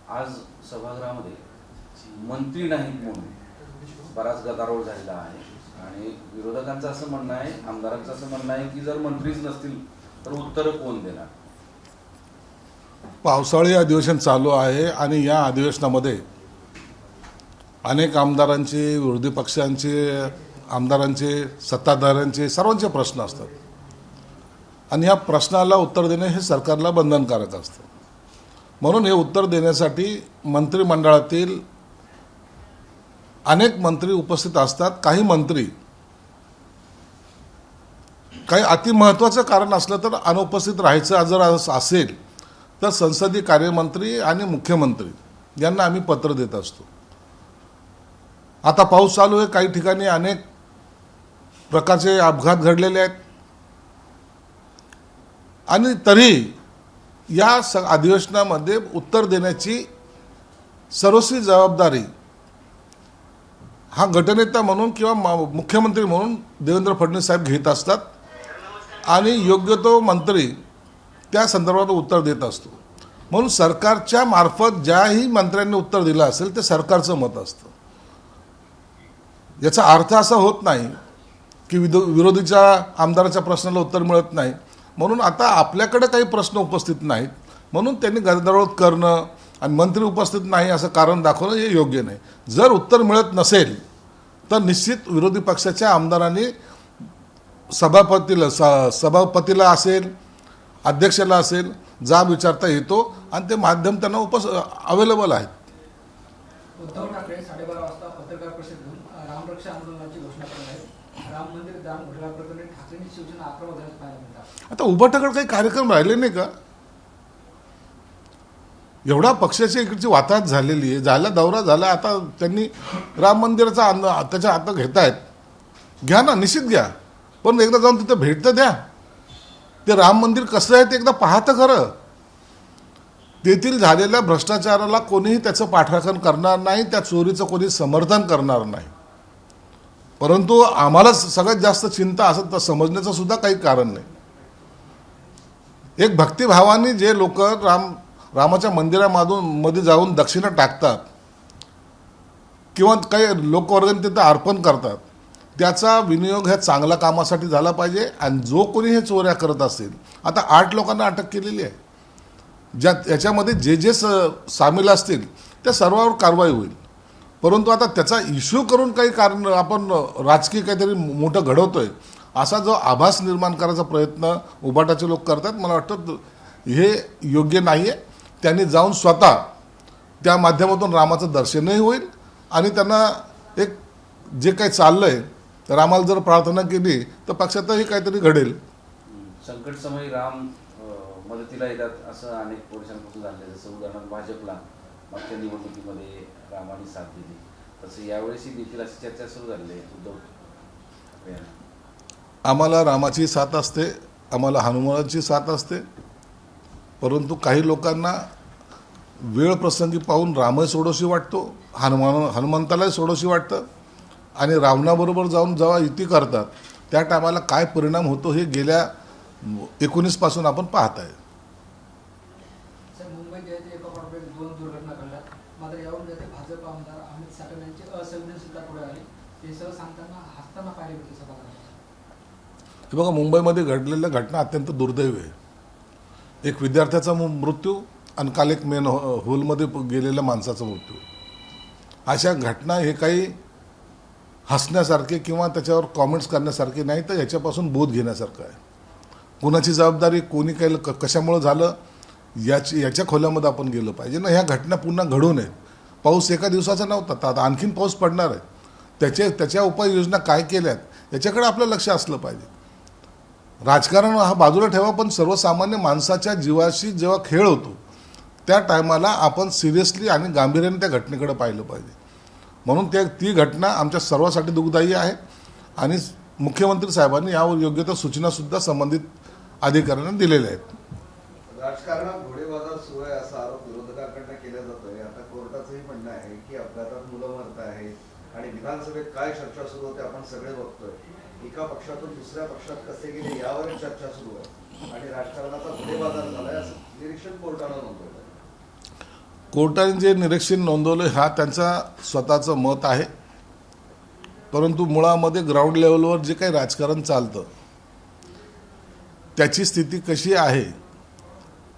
आज सभागृहामध्ये मंत्री नाहीत म्हणून बराच गदारोळ झालेला आहे आणि विरोधकांचं असं म्हणणं आहे, आमदारांचं असं म्हणणं आहे की जर मंत्रीच नसतील तर उत्तर कोण देणार? पावसाळी अधिवेशन चालू आहे आणि या अधिवेशनामध्ये अनेक आमदारांचे, विरोधी पक्षांचे, आमदारांचे, सत्ताधाऱ्यांचे सर्वांचे प्रश्न असतात आणि या प्रश्नाला उत्तर देणे हे सरकारला बंधनकारक असतं. म्हणून हे उत्तर देण्यासाठी मंत्रिमंडळातील अनेक मंत्री उपस्थित असतात. काही मंत्री काही अतिमहत्त्वाचं कारण असलं तर अनुपस्थित राहायचं जर असेल तर संसदीय कार्यमंत्री आणि मुख्यमंत्री यांना आम्ही पत्र देत असतो. आता पाऊस चालू आहे, काही ठिकाणी अनेक प्रकारचे अपघात घडलेले आहेत आणि तरी या अधिवेशनामध्ये उत्तर देण्याची सर्वस्वी जबाबदारी हा गटनेता म्हणून किंवा मुख्यमंत्री म्हणून देवेंद्र फडणवीस साहेब घेत असतात आणि योग्य तो मंत्री त्या संदर्भात उत्तर देत असतो. म्हणून सरकारच्या मार्फत ज्याही मंत्र्यांनी उत्तर दिलं असेल ते सरकारचं मत असतं. याचा अर्थ असा होत नाही की विरोधीच्या आमदाराच्या प्रश्नाला उत्तर मिळत नाही म्हणून आता आपल्याकडे काही प्रश्न उपस्थित नाहीत म्हणून त्यांनी गदारोळ करणं आणि मंत्री उपस्थित नाही असं कारण दाखवणं हे योग्य नाही. जर उत्तर मिळत नसेल तर निश्चित विरोधी पक्षाच्या आमदारांनी सभापतीला असेल, अध्यक्षाला असेल जाब विचारता येतो आणि ते माध्यम त्यांना अवेलेबल आहेत. उद्धव ठाकरे 12:30 वाजता पत्रकार परिषद घेऊन रामरक्षा आंदोलनाची घोषणा करणार आहेत. राम मंदिर दान घोटाळा प्रकरणी ठाकरेंची शिवसेना आक्रमक झाल्याचं पाहायला मिळतं. आता उभाटाकडे काही कार्यक्रम राहिले नाही का? एवढा पक्षाची इकडची वाताहत झालेली आहे, झाला दौरा झाला, आता त्यांनी राम मंदिराचा त्याच्या हातात घेत आहेत. घ्या ना, निश्चित घ्या, पण एकदा जाऊन तिथं भेट तर द्या. ते राम मंदिर कसं आहे ते एकदा पाहतं खरं. तेथील झालेल्या भ्रष्टाचाराला कोणीही त्याचं पाठराखण करणार नाही, त्या चोरीचं कोणी समर्थन करणार नाही. परंतु आम्हाला सगळ्यात जास्त चिंता असं तर समजण्याचं सुद्धा काही कारण नाही. एक भक्तिभावाने जे लोक रामाच्या मंदिरामध्ये जाऊन दक्षिणा टाकतात किंवा काही लोकवर्गण तिथं अर्पण करतात त्याचा विनियोग ह्या चांगल्या कामासाठी झाला पाहिजे. आणि जो कोणी हे चोऱ्या करत असेल, आता 8 लोकांना अटक केलेली आहे, याच्यामध्ये जे सामील असतील त्या सर्वांवर कारवाई होईल. परंतु आता त्याचा इश्यू करून काही कारण आपण राजकीय काहीतरी मोठं घडवतोय असा जो आभास निर्माण करायचा प्रयत्न उभाटाचे लोक करतात, मला वाटतं हे योग्य नाही आहे. त्यांनी जाऊन स्वतः त्या माध्यमातून रामाचं दर्शनही होईल आणि त्यांना एक जे काही चाललंय रामाला जर प्रार्थना केली तर पक्षातही काहीतरी घडेल. संकट समयी राम मदतीला येतात असं अनेक वर्षांपासून झालं. जसं उदाहरणार्थ भाजपला मागच्या निवडणुकीमध्ये रामाने साथ दिली, तसं यावेळेसही देखील अशी चर्चा सुरू झाली आहे. उद्धव ठाकरे आम्हाला रामाची साथ असते, आम्हाला हनुमानाची साथ असते, परंतु काही लोकांना वेळ प्रसंगी पाहून रामही सोडोशी वाटतो, हनुमंतालाही सोडोशी वाटतं आणि रावणाबरोबर जाऊन जेव्हा युती करतात त्या टायमाला काय परिणाम होतो हे गेल्या 19 पासून आपण पाहत आहे. सर, मुंबईत एका पाठोपाठ 2 दुर्घटना घडल्या, मात्र यावरून भाजप आमदार अमित साटम यांची असंवेदनशीलता पुढे आली. ते सह सांगताना हसताना पाहिले होते सभागृहात. हे बघा, मुंबईमध्ये घडलेल्या घटना अत्यंत दुर्दैवी आहे. एक विद्यार्थ्याचा मृत्यू आणि काल एक मेन हॉलमध्ये गेलेल्या माणसाचा मृत्यू. अशा घटना हे काही हसण्यासारखे किंवा त्याच्यावर कॉमेंट्स करण्यासारखे नाही, तर याच्यापासून बोध घेण्यासारखं आहे. कुणाची जबाबदारी, कोणी काही कशामुळं झालं याच्या खोल्यामध्ये आपण गेलं पाहिजे ना. ह्या घटना पुन्हा घडू नयेत. पाऊस एका दिवसाचा नव्हता, तर आता आणखीन पाऊस पडणार आहे. त्याच्या उपाययोजना काय केल्यात याच्याकडे आपलं लक्ष असलं पाहिजे. राजकारण हा बाजूला ठेवा, पण सर्वसामान्य माणसाच्या जीवाशी जेव्हा खेळ होतो त्या टायमाला आपण सिरियसली आणि गांभीर्याने त्या घटनेकडे पाहिलं पाहिजे. म्हणून ती घटना आमच्या सर्वांसाठी दुःखदायी आहे आणि मुख्यमंत्री साहेबांनी यावर योग्य त्या सूचनासुद्धा संबंधित अधिकाऱ्यांना दिलेल्या आहेत. राजकारणात घोडेबाजार सुरू आहे असा आरोप विरोधकांकडून केला जातोय. आता कोर्टाचंही म्हणणं आहे की अपघातात मुलं मरत आहेत आणि विधानसभेत काय चर्चा सुरू होते आपण सगळे बघतोय. एका पक्षातून दुसऱ्या पक्षात कसे गेले यावर चर्चा सुरू आहे आणि राजकारणाचा घोडेबाजार झालाय असं निरीक्षण कोर्टानं नोंदवलं. कोर्टाने जे निरीक्षण नोंदवलं हा त्यांचा स्वतःचं मत आहे, परंतु मुळामध्ये ग्राउंड लेवलवर जे काही राजकारण चालतं त्याची स्थिती कशी आहे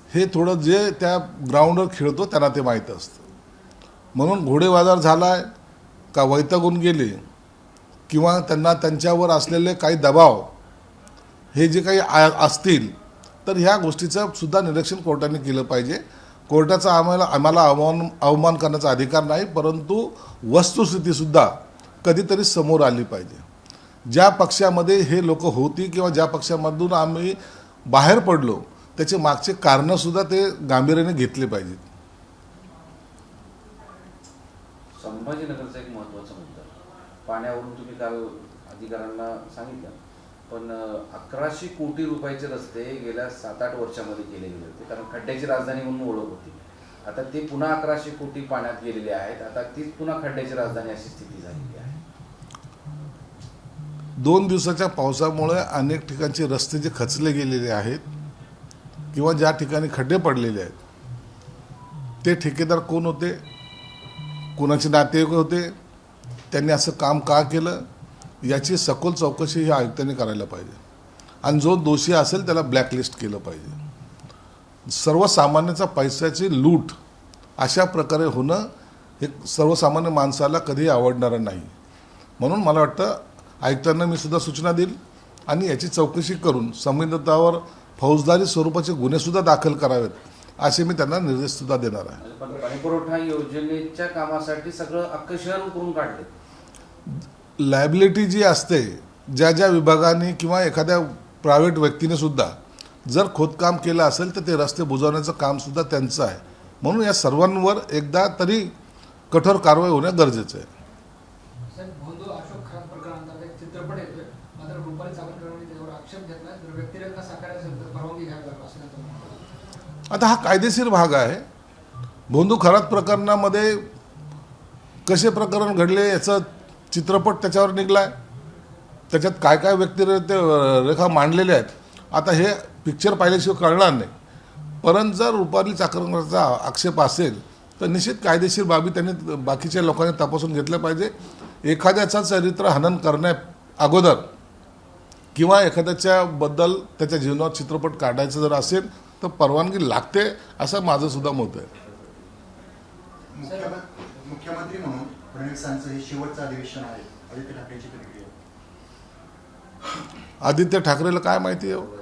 हे थोडं जे त्या ग्राउंडवर खेळतो त्यांना ते माहीत असतं. म्हणून घोडेबाजार झाला आहे का वैतागून गेले किंवा त्यांना त्यांच्यावर असलेले काही दबाव हे जे काही असतील तर ह्या गोष्टीचं सुद्धा निरीक्षण कोर्टाने केलं पाहिजे. कोर्टाचा आम्हाला अवमान करण्याचा अधिकार नाही, परंतु वस्तुस्थितीसुद्धा कधीतरी समोर आली पाहिजे. ज्या पक्षामध्ये हे लोक होती किंवा ज्या पक्षामधून आम्ही बाहेर पडलो त्याचे मागचे कारणंसुद्धा ते गांभीर्याने घेतले पाहिजेत. संभाजीनगरचा एक महत्त्वाचा मुद्दा, पाण्यावरून तुम्ही काल अधिकाऱ्यांना सांगितलं, पण 1100 कोटी रुपयाचे रस्ते गेल्या 7-8 वर्षामध्ये केले गेले होते, कारण खड्ड्याची राजधानी म्हणून ओळख होती. आता ते पुन्हा 1100 कोटी पाण्यात गेलेले आहेत. आता तीच पुन्हा खड्ड्याची राजधानी अशी स्थिती झालेली आहे. 2 दिवसाच्या पावसामुळे अनेक ठिकाणचे रस्ते जे खचले गेलेले आहेत किंवा ज्या ठिकाणी खड्डे पडलेले आहेत ते ठेकेदार कोण होते, कोणाचे नातेवाईक होते, त्यांनी असं काम का केलं याची सखोल चौकशी ही आयुक्तांनी करायला पाहिजे आणि जो दोषी असेल त्याला ब्लॅकलिस्ट केलं पाहिजे. सर्वसामान्याचा पैशाची लूट अशा प्रकारे होणं हे सर्वसामान्य माणसाला कधीही आवडणारं नाही. म्हणून मला वाटतं आयुक्तांना मी सुद्धा सूचना देईल आणि याची चौकशी करून संबंधितावर फौजदारी स्वरूपाचे गुन्हेसुद्धा दाखल करावेत असे मी त्यांना निर्देशसुद्धा देणार आहे. पण पाणीपुरवठा योजनेच्या कामासाठी सगळं अख्खं शहर उकरून काढले. लायबिलिटी जी असते ज्या ज्या विभागाने किंवा एखाद्या प्रायव्हेट व्यक्तीने सुद्धा जर खोदकाम केलं असेल तर ते रस्ते बुजवण्याचं कामसुद्धा त्यांचं आहे. म्हणून या सर्वांवर एकदा तरी कठोर कारवाई होणं गरजेचं आहे. साहेब, भोंदू अशोक खरात प्रकरणानंतर एक चित्रपट येतोय, मात्र रुपाली चाकणकरांनी त्यावर आक्षेप घेतला. जर व्यक्तिरेखा साकारायचं असेल तर परवानगी घ्यावी लागेल असं त्यांचं म्हणणं आहे. आता हा कायदेशीर भाग आहे. भोंदू खरात प्रकरणामध्ये कसे प्रकरण घडले याचं चित्रपट त्याच्यावर निघला आहे. त्याच्यात काय काय व्यक्तिरेखा मांडलेल्या आहेत आता हे पिक्चर पाहिल्याशिवाय कळणार नाही. परंतु जर रुपाली चाकणकरचा आक्षेप असेल तर निश्चित कायदेशीर बाबी त्यांनी बाकीच्या लोकांनी तपासून घेतल्या पाहिजे. एखाद्याचं चरित्र हनन करण्या अगोदर किंवा एखाद्याच्याबद्दल त्याच्या जीवनावर चित्रपट काढायचं जर असेल तर परवानगी लागते असं माझं सुद्धा मत आहे. मुख्यमंत्री म्हणून फडणवीसांचं हे शेवटचं अधिवेशन आहे. आदित्य ठाकरेंची प्रतिक्रिया. आदित्य ठाकरेला काय माहिती आहे?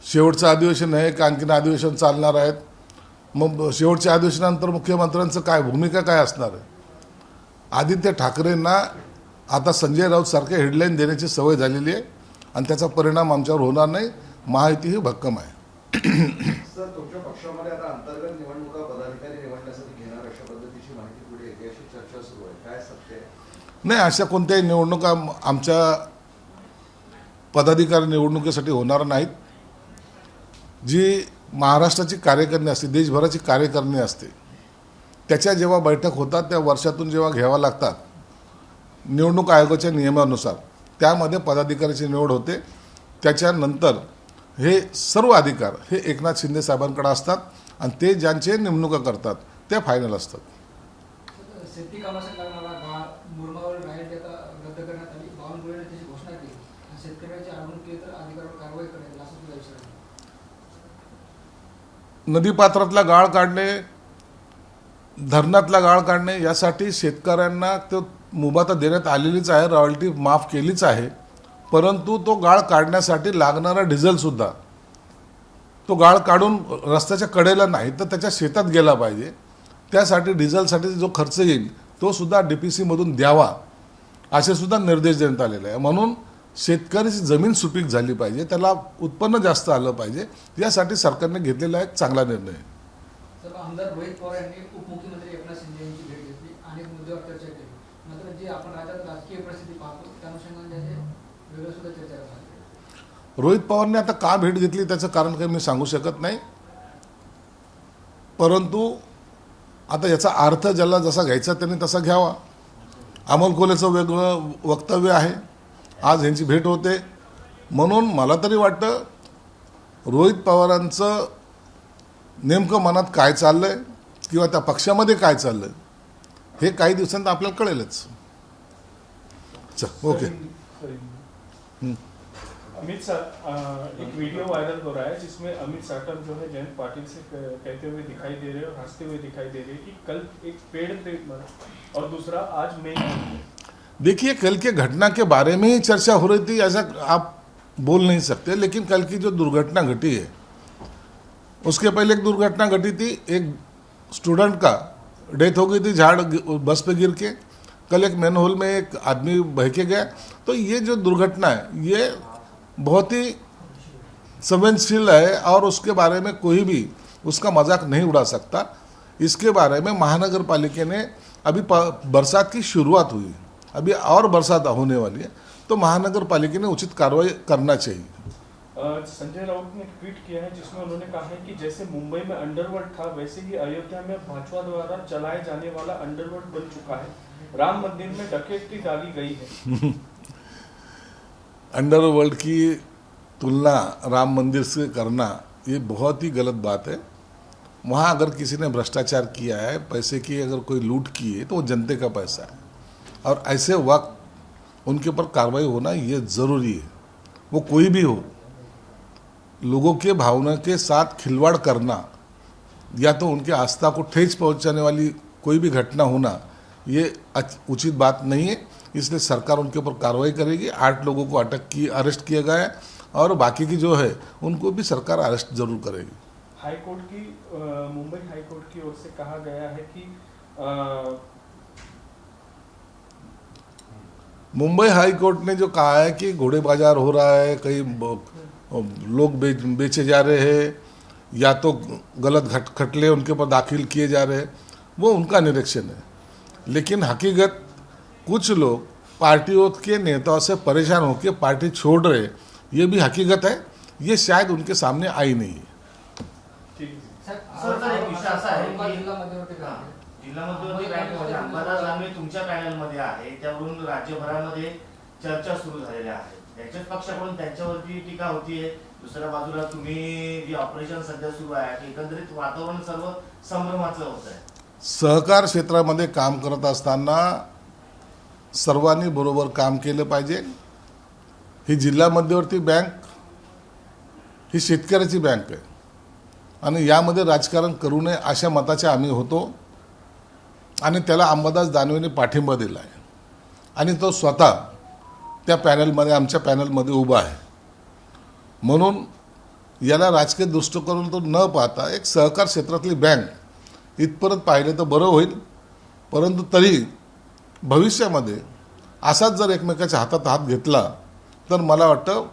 शेवटचं अधिवेशन आहे का आणखीन अधिवेशन चालणार आहेत? मग शेवटच्या अधिवेशनानंतर मुख्यमंत्र्यांचं काय भूमिका काय असणार आहे? आदित्य ठाकरेंना आता संजय राऊत सारखे हेडलाईन देण्याची सवय झालेली आहे आणि त्याचा परिणाम आमच्यावर होणार नाही. महायुती ही भक्कम आहे. सर, तुमच्या पक्षामध्ये आता अंतर्गत निवडणुका पदाधिकारी निवडण्यासाठी घेणार अशा पद्धतीची माहिती पुढे येते अशी चर्चा सुरू आहे. काय सत्य आहे? नाही, अशा कोणत्याही निवडणुका आमच्या पदाधिकारी निवडणुकीसाठी होणार नाहीत. जी महाराष्ट्राची कार्यकारिणी असते, देशभराची कार्यकारिणी असते, त्याच्या जेव्हा बैठक होतात त्या वर्षातून जेव्हा घ्याव्या लागतात निवडणूक आयोगाच्या नियमानुसार त्यामध्ये पदाधिकाऱ्याची निवड होते. त्याच्यानंतर हे सर्व अधिकार हे एकनाथ शिंदे साहेबांकडे असतात आणि ते ज्यांचे नेमणुका करतात ते फायनल असतात. शेती कामासाठी लागणारा गाळ मुरमावर राहील आता रद्द करण्यात आली. बावनकुळेने त्याची घोषणा केली. शेतकऱ्याची अडवणूक केली तर अधिकाऱ्यावर कारवाई करेल असं तुला विचारलं. नदीपात्रातला गाळ काढणे, धरणातला गाळ काढणे यासाठी शेतकऱ्यांना तो मुभा देण्यात आलेलीच आहे, रॉयल्टी माफ केलीच आहे. परंतु तो गाळ काढण्यासाठी लागणारा डिझेलसुद्धा तो गाळ काढून रस्त्याच्या कडेला नाही तर त्याच्या शेतात गेला पाहिजे. त्यासाठी डिझेलसाठी जो खर्च येईल तो सुद्धा DPC-मधून द्यावा असे सुद्धा निर्देश देण्यात आलेले आहे. म्हणून शेतकऱ्याची जमीन सुपीक झाली पाहिजे, त्याला उत्पन्न जास्त आलं पाहिजे, यासाठी सरकारने घेतलेला एक चांगला निर्णय आहे. तर आमदार रोहित पवार यांनी उपमुख्यमंत्री एकनाथ शिंदे यांची भेट घेतली. अनेक मुद्द्यावर चर्चा केली. मात्र जे आपण राज्यात राजकीय परिस्थिती पाहतो त्या अनुषंगाने त्याचे वेगळं सुद्धा चर्चा झाली. रोहित पवारने आता का भेट घेतली त्याचं कारण काही मी सांगू शकत नाही. परंतु आता याचा अर्थ ज्याला जसा घ्यायचा त्यांनी तसा घ्यावा. अमोल कोल्हेचं वेगळं वक्तव्य आहे, आज यांची भेट होते. म्हणून मला तरी वाटतं रोहित पवारांचं नेमकं मनात काय चाललंय किंवा त्या पक्षामध्ये काय चाललं हे काही दिवसांत आपल्याला कळेलच. चल ओके. अमित शाह एक वीडियो वायरल हो रहा है जिसमें अमित साटम जो है जयंत पाटिल से कहते हुए दिखाई दे रहे हैं और हंसते हुए दिखाई दे रहे हैं कि कल एक पेड़ पे मरा और दूसरा आज मैं देखिए, कल के घटना के बारे में ही चर्चा हो रही थी ऐसा आप बोल नहीं सकते, लेकिन कल की जो दुर्घटना घटी है उसके पहले एक दुर्घटना घटी थी, एक स्टूडेंट का डेथ हो गई थी झाड़ बस पे गिर के. कल एक मैनहोल में एक आदमी बह के गया. तो ये जो दुर्घटना है ये बहुत ही संवेदनशील है और उसके बारे में कोई भी उसका मजाक नहीं उड़ा सकता. इसके बारे में महानगर पालिका ने अभी बरसात की शुरुआत हुई, अभी और बरसात होने वाली है, तो महानगर पालिका ने उचित कार्रवाई करना चाहिए. संजय राउत ने ट्वीट किया है जिसमें उन्होंने कहा है कि जैसे मुंबई में अंडरवर्ल्ड था वैसे ही अयोध्या में भाजपा द्वारा चलाए जाने वाला अंडरवर्ल्ड बन चुका है. राम मंदिर में डकैती डाली गई है. अंडरवर्ल्ड की तुलना राम मंदिर से करना ये बहुत ही गलत बात है. वहाँ अगर किसी ने भ्रष्टाचार किया है, पैसे की अगर कोई लूट की है तो वो जनते का पैसा है और ऐसे वक्त उनके ऊपर कार्रवाई होना ये ज़रूरी है. वो कोई भी हो, लोगों के भावना के साथ खिलवाड़ करना या तो उनके आस्था को ठेस पहुंचाने वाली कोई भी घटना होना ये उचित बात नहीं है. इसलिए सरकार उनके ऊपर कार्रवाई करेगी. 8 लोगों को अरेस्ट किया गया है और बाकी की जो है उनको भी सरकार अरेस्ट जरूर करेगी. हाईकोर्ट की मुंबई हाईकोर्ट की ओर से कहा गया है कि मुंबई हाईकोर्ट ने जो कहा है कि घोड़े बाजार हो रहा है, कई लोग बेचे जा रहे हैं या तो गलत खटले उनके ऊपर दाखिल किए जा रहे हैं, वो उनका निरीक्षण है. लेकिन हकीकत कुछ लोग पार्टियों के नेताओं से परेशान होकर पार्टी छोड़ रहे, ये भी हकीकत है. ये शायद उनके सामने आई नहीं है. सर एक विषय असा आहे की जिल्हा मध्यवर्ती बँक जिल्हा मध्यवर्ती बँकेमध्ये अंबादास दानवे तुमच्या पॅनलमध्ये आहे, त्यावरून राज्यभरामध्ये चर्चा सुरू झालेल्या आहेत. त्याच्याच पक्षाकडून त्यांच्यावरती टीका होतीये. दुसऱ्या बाजूला तुम्ही जे ऑपरेशन सध्या सुरू आहे एकंदरीत वातावरण सर्व संभ्रमाचं होत आहे. सहकार क्षेत्रामध्ये काम करत असताना सर्वांनी बरोबर काम केलं पाहिजे. ही जिल्हा मध्यवर्ती बँक ही शेतकऱ्याची बँक आहे आणि यामध्ये राजकारण करू नये अशा मताचे आम्ही होतो आणि त्याला अंबादास दानवेने पाठिंबा दिला आहे आणि तो स्वतः त्या पॅनलमध्ये आमच्या पॅनलमध्ये उभा आहे. म्हणून याला राजकीय दृष्टिकोनातून न पाहता एक सहकार क्षेत्रातली बँक इथपर्यंत पाहिलं तर बरं होईल. परंतु तरी भविष्यामध्ये असाच जर एकमेकाच्या हातात हात घेतला तर मला वाटतं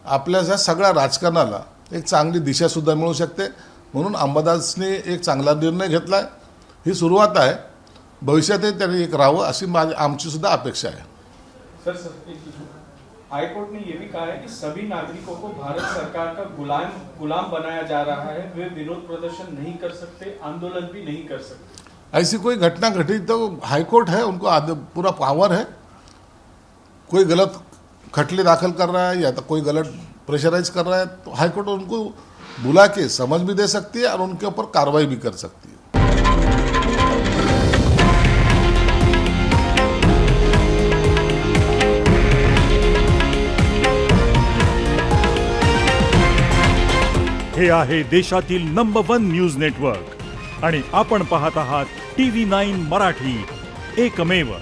आपल्या ह्या सगळ्या राजकारणाला एक चांगली दिशासुद्धा मिळू शकते. म्हणून अंबादासने एक चांगला निर्णय घेतला आहे. ही सुरुवात आहे, भविष्यातही त्यांनी एक राहावं अशी आमची सुद्धा अपेक्षा आहे. सर हाईकोर्ट ने ये भी कहा है कि सभी नागरिकों को भारत सरकार का गुलाम बनाया जा रहा है. वे विरोध प्रदर्शन नहीं कर सकते, आंदोलन भी नहीं कर सकते. ऐसी कोई घटना घटी तो हाईकोर्ट है, उनको पूरा पावर है. कोई गलत खटले दाखिल कर रहा है या तो कोई गलत प्रेशराइज कर रहा है तो हाईकोर्ट उनको बुला के समझ भी दे सकती है और उनके ऊपर कार्रवाई भी कर सकती है. हे आहे देशातील नंबर 1 न्यूज नेटवर्क आणि आपण पाहत आहात TV9 मराठी, एकमेव.